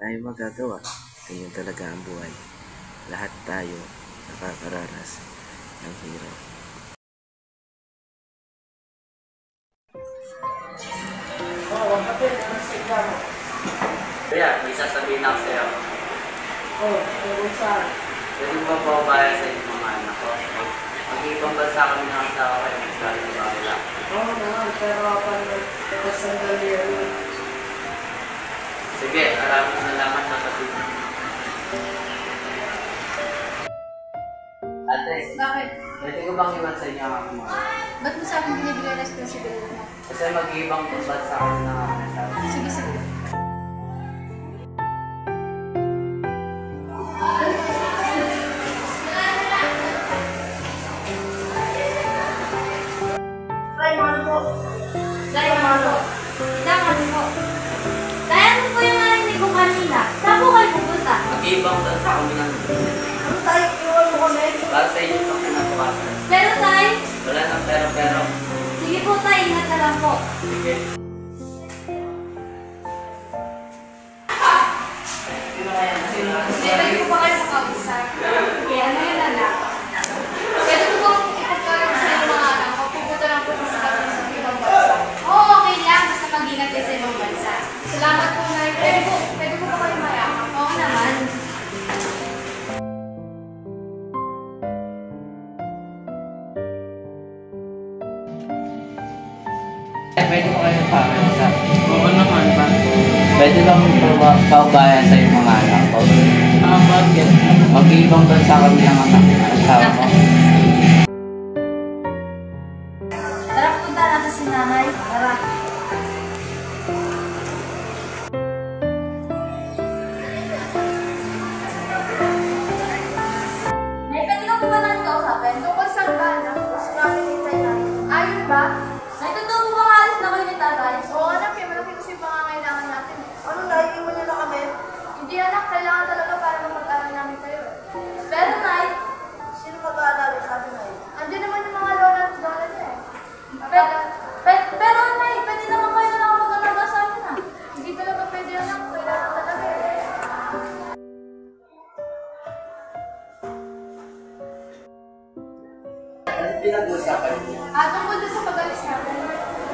tayong magagawa. Ganyan talaga ang buhay. Lahat tayo nakakaranas ng hirap. Kaya, may sasabihin ako sa'yo. Saan? Pwede mo ba paubaya sa inyong mga anak ko? Mag-ibang bansa kami ng asawa ko, yung galing na bakila. Oo naman, pero kapag sandali yan. Sige, maraming salamat sa kapatid. Ate, Bakit? pwede ko bang iwan sa inyo ang aking mga? Ba't mo sa akin binibigay responsibility mo? Kasi mag-ibang bansa kami ng aking asawa. Sige, sige. Diamond po. Diamond po. Diamond po yung narinig ko kanina. Saan po kayo pupunta? Mag-ibang bansa kami ng Ano tayo? Iwan mo kami? para sa inyo itong kinabukasan. Pero tay, Wala nang pero. sige po tay, ingat na lang po. Sige. Pwede ko pa kayo makausap. Kaya ano yun anak? Pwede ko bang ipagkaroon sa inyo mga anak ko? Pupunta lang po sa kami sa ibang bansa. Oo, okay lang. Basta mag-ingat kayo sa ibang bansa. Salamat po, Nay. Pwede ko pa kayo mayakap? Oo naman. Pwede mo kayo pakiusap. Oo naman ba? Pwede bang paubaya sa inyong mga anak ko? Bakit? Mag-ibang bansa kami ng asawa ko. Tara, punta natin si nanay. Tara. Nay, pwede ka ba natin kausapin? Tungkol saan ba, anak? Gusto namin hintay natin. Ayun ba? Nay, totoo mo bang alis na kayo ni tatay? Oo, anak. Kaya malaki kasi yung pangangailangan natin. Ano na? Iwan niyo na kami? Hindi, anak. Kailangan talaga para mapag-aral namin kayo. Pero, Nay, Sino mag-aalala sa atin ay? andyan naman yung mga lola at lola niya eh. Pero, Nay, pwede naman kayo na lang mag-alaga sa amin ah. Hindi talaga pwede anak. Kailangan talaga eh. Ano pinag-usapan niyo? Tungkol doon sa pag-alis natin.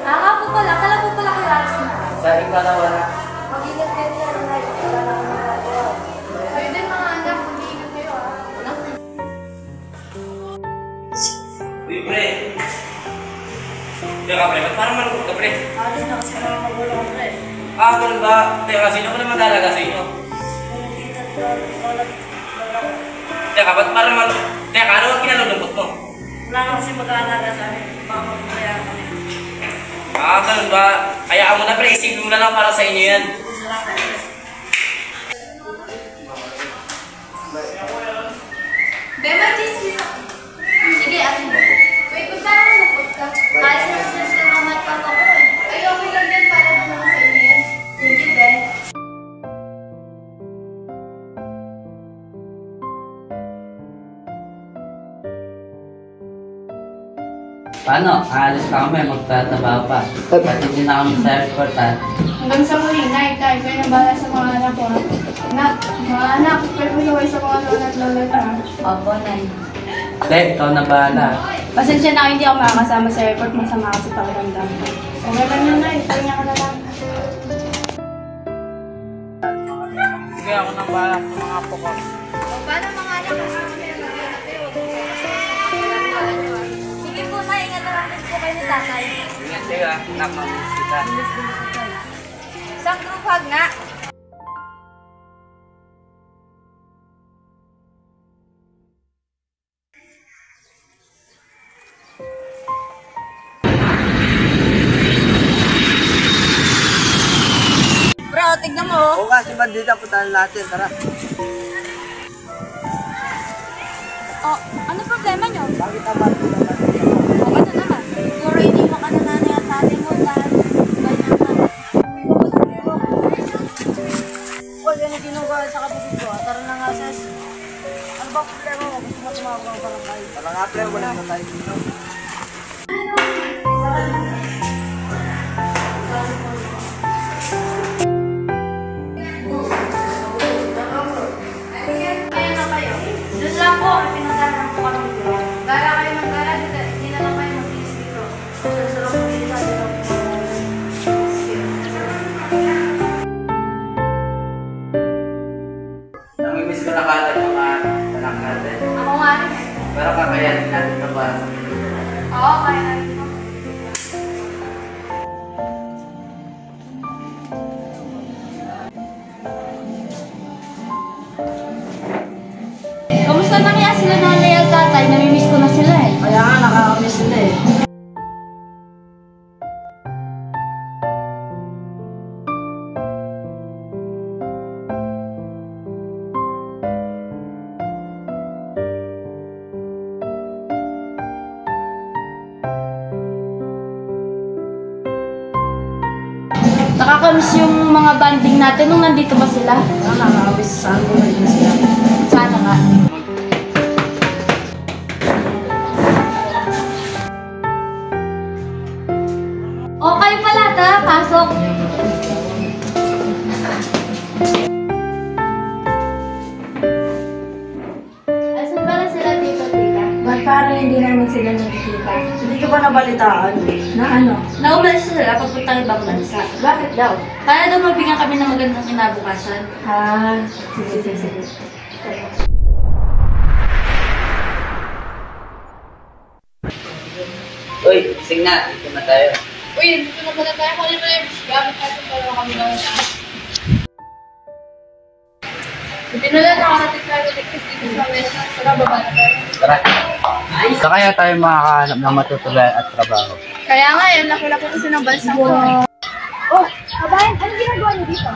Nga po pala. Kala po pala kayo alis na. Sa ikalawa na. Mag-ingat kayo niya, Nay. Wala na kami magagawa. Kayo din mga anak. Mag-iingat kayo ah. Uy, pre. Teka, pre. Ba't parang malungkot ka, pre? Alis na kasi mga magulang ko eh. Ganun ba? Teka, sino ko naman talaga sa inyo? Yung tita at lola ko. Teka, ba't parang malungkot? Teka, ano ang kinalulungkot mo? Wala na kasi mag-aalala sa amin. Baka magpapayaan kami. Ganun ba? Kaya mo na, pre. Isipin mo na lang para sa inyo yan. Salamat. Bema, chismis ako. Sige, atin mo. Wait, ba't parang malungkot ka? Alis na kasi sila mama at papa ko eh. Ay, okay lang yan para naman sa inyo yan. Thank you, Ben. Paano? Aalis pa kami, magtatrabaho pa. Pati din na kami sa airport ha. Hanggang sa muli, Nay, tayo kayo nabala sa mga anak ko. Anak, mga anak, pwede mo saway sa mga lola at lola niyo ha. Opo, Nay. Te, ikaw na bahala. Pasensya na hindi ako makakasama sa airport, masama kasi pakiramdam. Okay lang yun, Nay. Pahinga ka na lang. Sige, ako nang bahala sa mga apo ko. O, paano mga anak? Gusto mo kayo mag-iingat kayo? Huwag mo kasama sa mga lola niyo ha. Sige po, Nay. Ingat na lang din po kayo ni tatay. Ingat kayo ah. Nakamiss kita. Isang group hug nga. Bro, tignan mo. Oo nga, si Bandita. Puntahan natin. Tara. Oh, ano problema niyo? Bakit naman? O, ano naman? Siguro hindi mo ka na nanay at tatay mo dahil ganyan ka. Huwag yan ang ginagawa sa kapatid ko. Tara na nga, sis. Ano ba problema mo? Gusto mo tumawag ng barangay? Tara nga, pre. Wala na tayo dito. Oo, kaya natin ito. Kamusta na kaya sila nanay at tatay? Namimiss ko na sila eh. Kaya nga, nakakamiss sila eh. Nakakamiss yung mga banding natin nung nandito ba sila? Nakakamiss. Saan ko na din sila? Sana nga. O, kayo pala ta. Pasok. Asan pala sila dito, tita? Ba't parang hindi namin sila nakikita? Hindi ka ba nabalitaan? Na ano? Naulan sila pagpuntang ibang bansa. Bakit daw? Kaya daw mabigyan kami ng magandang kinabukasan. Sige. Uy, sige na. Dito na tayo. Uy, dito na pala tayo. Kung ano yung gamit natin para kami na Hindi na lang nakarating tayo dito sa mesa. Saka baba na tayo. Tara. Saan kaya tayo makakahanap ng matutuluyan at trabaho? Kaya nga, yung laki-laki kasi ng bansa ko. Oh, kabayan, ano ginagawa niyo dito?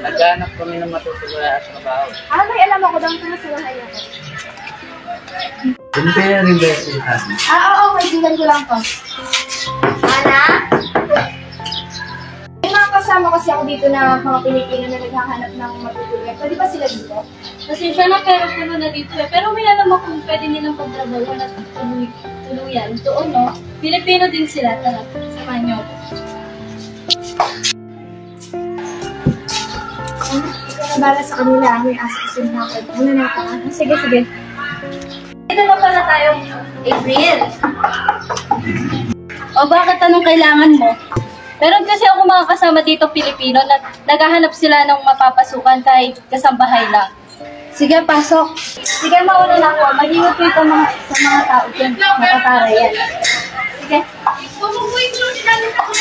Naghanap kami ng matutuluyan at trabaho. May alam ako daw ito na sila kayo. Imperial University. Oo, kaibigan ko lang to. Ana? May mga kasama kasi ako dito na mga Pilipino na naghahanap ng matutuluyan. Pwede ba sila dito? Pasensya na pero puno na dito eh. Pero may alam ako kung pwede nilang pagtrabahuan at tuluyan. Doon no, Pilipino din sila. Tara, samahan niyo. Ikaw na bala sa kanila. May asasin na ako. Muna na ako. Sige. Dito na pala tayo, April. O bakit anong kailangan mo? Meron kasi ako mga kasama dito Pilipino na naghahanap sila ng mapapasukan kahit kasambahay lang. Sige, pasok. Sige, mauna na ako. Mag-ingat ko ito sa mga tao dyan. Matatara yan. Sige. Tumubuhin ko si Dali na ako.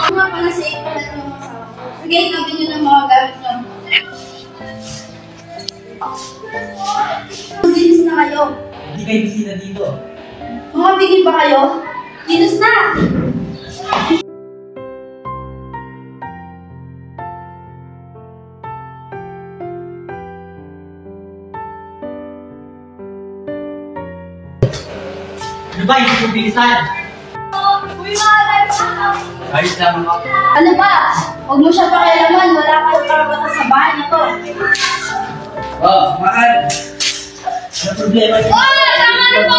Nga pala sa ikaw na ito mga asawa. Sige, inagin nyo ng mga gamit nyo. Dinis na kayo. Hindi kayo bisita dito. Mga bigil ba kayo? Dinis na! Ano ba? Hindi kong bilisan. Uy, mga lives! Ayos lang ako. Ano ba? Huwag mo siya pakialaman. Wala kang karapatan sa bahay nito. Oh, mahal. Ano problema niyo? Uy! Tama na po!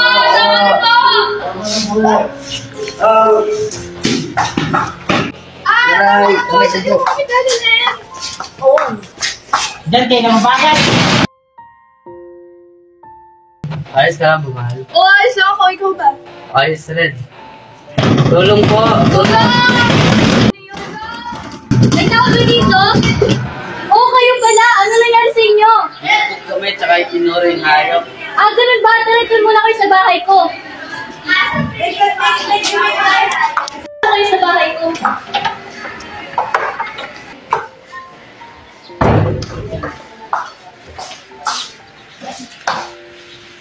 Tama na po! Siya din kami dali na yan. Diyan kayo naman bagay. Ayos ka lang, bumahal. Oo, ayos lang ako. Ikaw ba? Ayos rin. Tulong po. Tulong. Nagtawag dito? Oo, kayo pala. Ano nangyari sa inyo? Kami, tsaka itinuro yung hayop. Ganun ba? Tara, muna kayo sa bahay ko. Kayo sa bahay ko.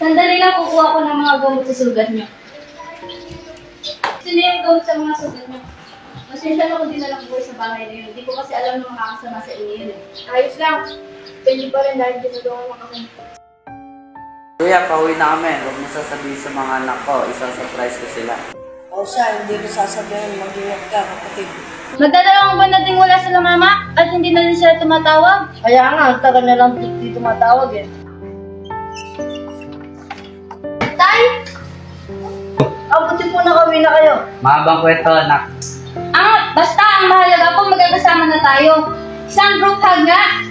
Sandali lang, kukuha ko ng mga gamot sa sugat niyo. Sino yung gamot sa mga sugat niyo? Pasensya na kung dinalang ko sa bahay na yun. Hindi ko kasi alam na makakasama sa inyo yun. Ayos lang. Pwede pa rin dahil ginagawa mo kami. Kuya, pauwi na kami. Huwag mo sasabihin sa mga anak ko. Isa-surprise ko sila. O siya, hindi ko sasabihin. Mag-ingat ka, kapatid. Magdadalawang buwan na din wala sila mama at hindi na rin sila tumatawag. Kaya nga, ang tagal na lang di tumatawag eh. Tay! Abuti po na kami na kayo. Mahabang kwento, anak. Basta ang mahalaga po magkakasama na tayo. Isang group hug nga.